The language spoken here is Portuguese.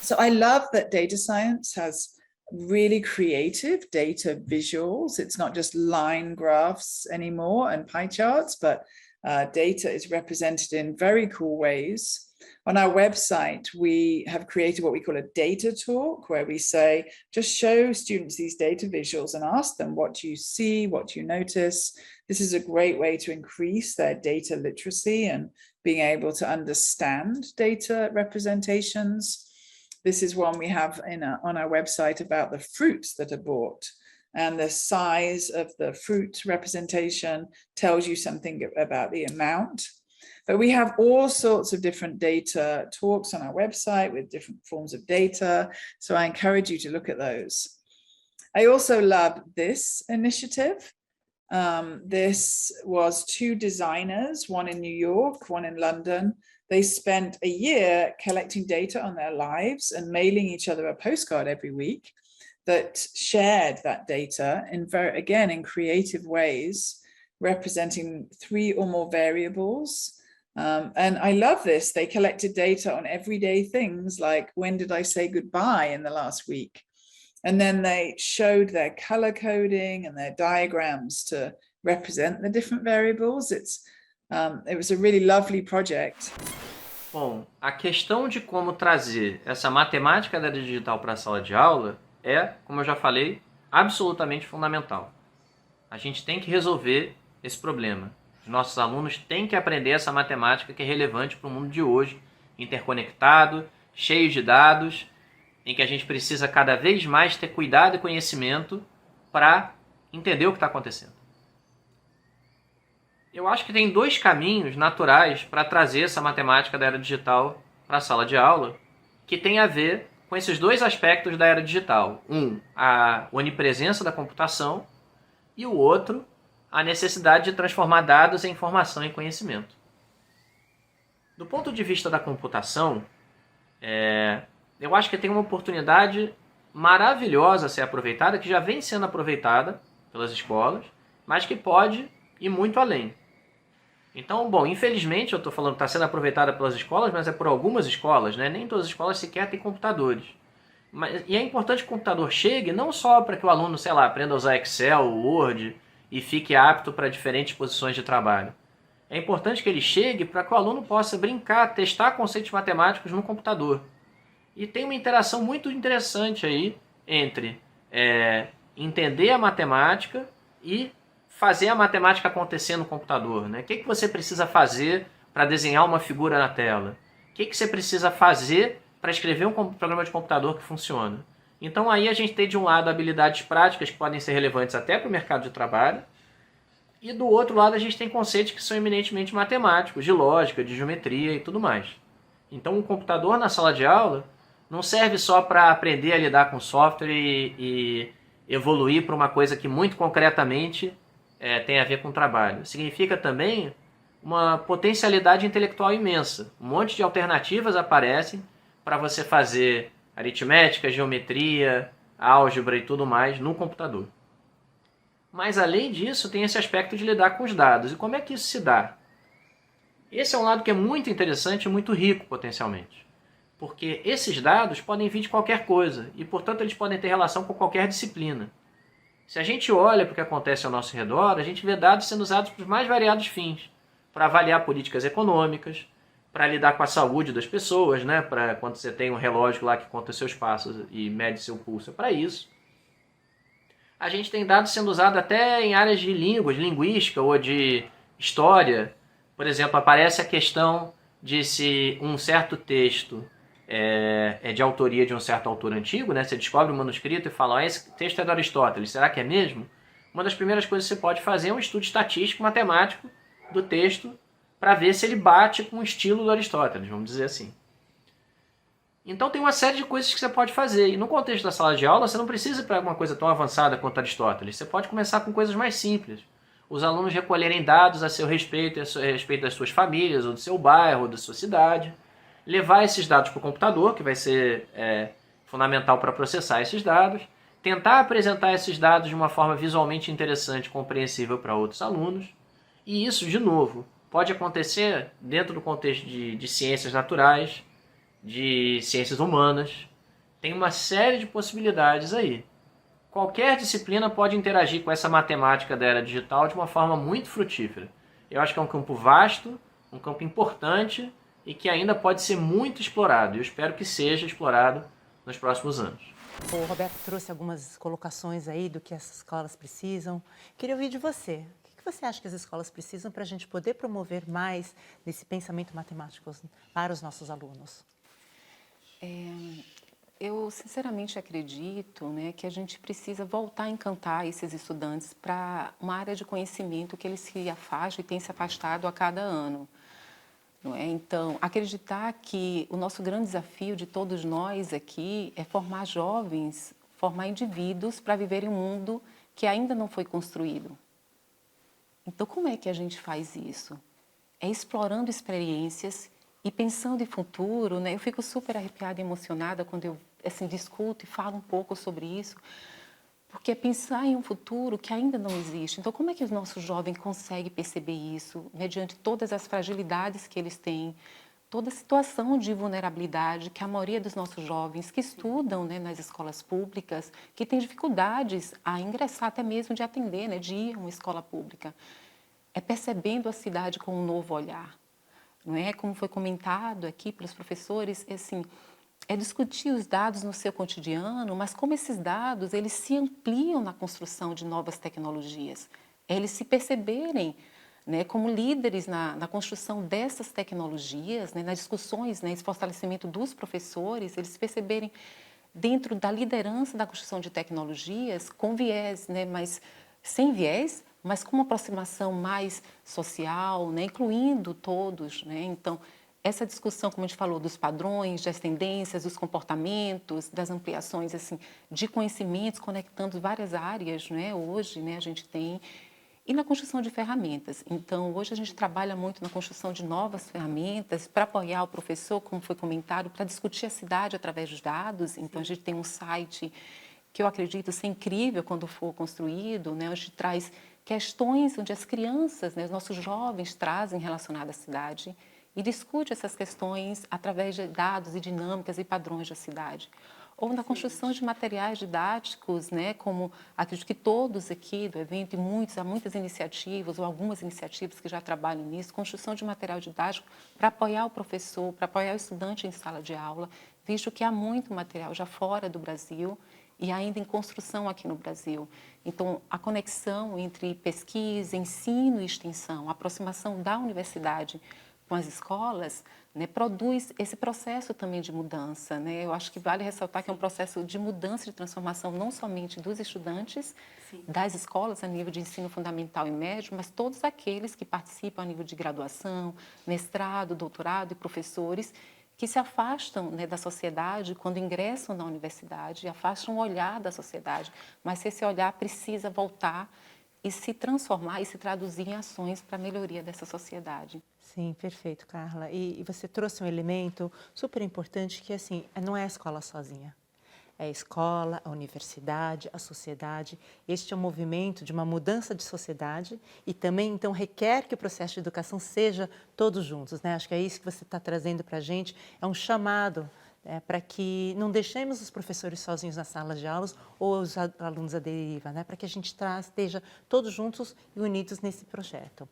So I love that data science has really creative data visuals. It's not just line graphs anymore and pie charts, but data is represented in very cool ways. On our website, we have created what we call a data talk, where we say, just show students these data visuals and ask them, what do you see? What do you notice? This is a great way to increase their data literacy and being able to understand data representations. This is one we have on our website about the fruits that are bought. And the size of the fruit representation tells you something about the amount. But we have all sorts of different data talks on our website with different forms of data. So I encourage you to look at those. I also love this initiative. This was two designers, one in New York, one in London. They spent a year collecting data on their lives and mailing each other a postcard every week that shared that data in creative ways, representing 3 or more variables. And I love this. They collected data on everyday things like, when did I say goodbye in the last week? And then they showed their color coding and their diagrams to represent the different variables. It was a really lovely project. Bom, a questão de como trazer essa matemática da era digital para a sala de aula é, como eu já falei, absolutamente fundamental. A gente tem que resolver esse problema. Os nossos alunos têm que aprender essa matemática que é relevante para o mundo de hoje, interconectado, cheio de dados, em que a gente precisa cada vez mais ter cuidado e conhecimento para entender o que está acontecendo. Eu acho que tem 2 caminhos naturais para trazer essa matemática da era digital para a sala de aula, que tem a ver com esses 2 aspectos da era digital. Um, a onipresença da computação, e o outro, a necessidade de transformar dados em informação e conhecimento. Do ponto de vista da computação, eu acho que tem uma oportunidade maravilhosa a ser aproveitada, que já vem sendo aproveitada pelas escolas, mas que pode ir muito além. Então, bom, infelizmente eu estou falando que está sendo aproveitada pelas escolas, mas é por algumas escolas, né? Nem todas as escolas sequer têm computadores. E é importante que o computador chegue não só para que o aluno, sei lá, aprenda a usar Excel, Word e fique apto para diferentes posições de trabalho. É importante que ele chegue para que o aluno possa brincar, testar conceitos matemáticos no computador. E tem uma interação muito interessante aí entre entender a matemática e fazer a matemática acontecer no computador, né? O que você precisa fazer para desenhar uma figura na tela? O que você precisa fazer para escrever um programa de computador que funciona? Então aí a gente tem de um lado habilidades práticas que podem ser relevantes até para o mercado de trabalho, e do outro lado a gente tem conceitos que são eminentemente matemáticos, de lógica, de geometria e tudo mais. Então o computador na sala de aula não serve só para aprender a lidar com software e evoluir para uma coisa que muito concretamente tem a ver com o trabalho. Significa também uma potencialidade intelectual imensa. Um monte de alternativas aparecem para você fazer aritmética, geometria, álgebra e tudo mais no computador. Mas além disso tem esse aspecto de lidar com os dados. E como é que isso se dá? Esse é um lado que é muito interessante e muito rico potencialmente. Porque esses dados podem vir de qualquer coisa e, portanto, eles podem ter relação com qualquer disciplina. Se a gente olha para o que acontece ao nosso redor, a gente vê dados sendo usados para os mais variados fins. Para avaliar políticas econômicas, para lidar com a saúde das pessoas, né? Para quando você tem um relógio lá que conta os seus passos e mede seu pulso, é para isso. A gente tem dados sendo usados até em áreas de línguas, linguística ou de história. Por exemplo, aparece a questão de se um certo texto é de autoria de um certo autor antigo, né? Você descobre um manuscrito e fala, esse texto é de Aristóteles, será que é mesmo? Uma das primeiras coisas que você pode fazer é um estudo estatístico, matemático do texto para ver se ele bate com o estilo do Aristóteles, vamos dizer assim. Então tem uma série de coisas que você pode fazer. E no contexto da sala de aula, você não precisa ir para uma coisa tão avançada quanto Aristóteles. Você pode começar com coisas mais simples. Os alunos recolherem dados a seu respeito, a respeito das suas famílias, ou do seu bairro, ou da sua cidade. Levar esses dados para o computador, que vai ser fundamental para processar esses dados. Tentar apresentar esses dados de uma forma visualmente interessante e compreensível para outros alunos. E isso, de novo, pode acontecer dentro do contexto de ciências naturais, de ciências humanas, Tem uma série de possibilidades aí. Qualquer disciplina pode interagir com essa matemática da era digital de uma forma muito frutífera. Eu acho que é um campo vasto, um campo importante e que ainda pode ser muito explorado. Eu espero que seja explorado nos próximos anos. O Roberto trouxe algumas colocações aí do que essas escolas precisam. Queria ouvir de você. O que você acha que as escolas precisam para a gente poder promover mais desse pensamento matemático para os nossos alunos? Eu sinceramente acredito, né, que a gente precisa voltar a encantar esses estudantes para uma área de conhecimento que eles se afastam e têm se afastado a cada ano. Não é? Então, acreditar que o nosso grande desafio de todos nós aqui é formar jovens, formar indivíduos para viverem um mundo que ainda não foi construído. Então, como é que a gente faz isso? É explorando experiências e pensando em futuro, né? Eu fico super arrepiada e emocionada quando eu assim, discuto e falo um pouco sobre isso, porque é pensar em um futuro que ainda não existe. Então, como é que os nossos jovens conseguem perceber isso, mediante todas as fragilidades que eles têm, toda a situação de vulnerabilidade que a maioria dos nossos jovens que estudam, né, nas escolas públicas, que têm dificuldades a ingressar, até mesmo de atender, né, de ir a uma escola pública, é percebendo a cidade com um novo olhar. Não é? Como foi comentado aqui pelos professores, assim, é discutir os dados no seu cotidiano, mas como esses dados eles se ampliam na construção de novas tecnologias, é eles se perceberem, né, como líderes na construção dessas tecnologias, né, nas discussões, né, esse fortalecimento dos professores, eles se perceberem dentro da liderança da construção de tecnologias com viés, né, mas sem viés, mas com uma aproximação mais social, né, incluindo todos, né? Então, essa discussão, como a gente falou, dos padrões, das tendências, dos comportamentos, das ampliações assim, de conhecimentos, conectando várias áreas, né? Hoje, né, a gente tem e na construção de ferramentas. Então, hoje a gente trabalha muito na construção de novas ferramentas para apoiar o professor, como foi comentado, para discutir a cidade através dos dados. Então, a gente tem um site que eu acredito ser incrível quando for construído, né? A gente traz questões onde as crianças, né, os nossos jovens trazem relacionadas à cidade e discute essas questões através de dados e dinâmicas e padrões da cidade. Ou na construção de materiais didáticos, né, como acredito que todos aqui do evento, e há muitas iniciativas, ou algumas iniciativas que já trabalham nisso, construção de material didático para apoiar o professor, para apoiar o estudante em sala de aula, visto que há muito material já fora do Brasil e ainda em construção aqui no Brasil. Então, a conexão entre pesquisa, ensino e extensão, a aproximação da universidade com as escolas, né, produz esse processo também de mudança, né? Eu acho que vale ressaltar que é um processo de mudança, de transformação, não somente dos estudantes, das escolas a nível de ensino fundamental e médio, mas todos aqueles que participam a nível de graduação, mestrado, doutorado e professores que se afastam, né, da sociedade quando ingressam na universidade, afastam o olhar da sociedade, mas esse olhar precisa voltar e se transformar e se traduzir em ações para a melhoria dessa sociedade. Sim, perfeito, Carla. E você trouxe um elemento super importante que, assim, não é a escola sozinha. É a escola, a universidade, a sociedade. Este é um movimento de uma mudança de sociedade e também, então, requer que o processo de educação seja todos juntos, né? Acho que é isso que você está trazendo para a gente. É um chamado, né, para que não deixemos os professores sozinhos nas salas de aulas ou os alunos à deriva, né? Para que a gente esteja todos juntos e unidos nesse projeto.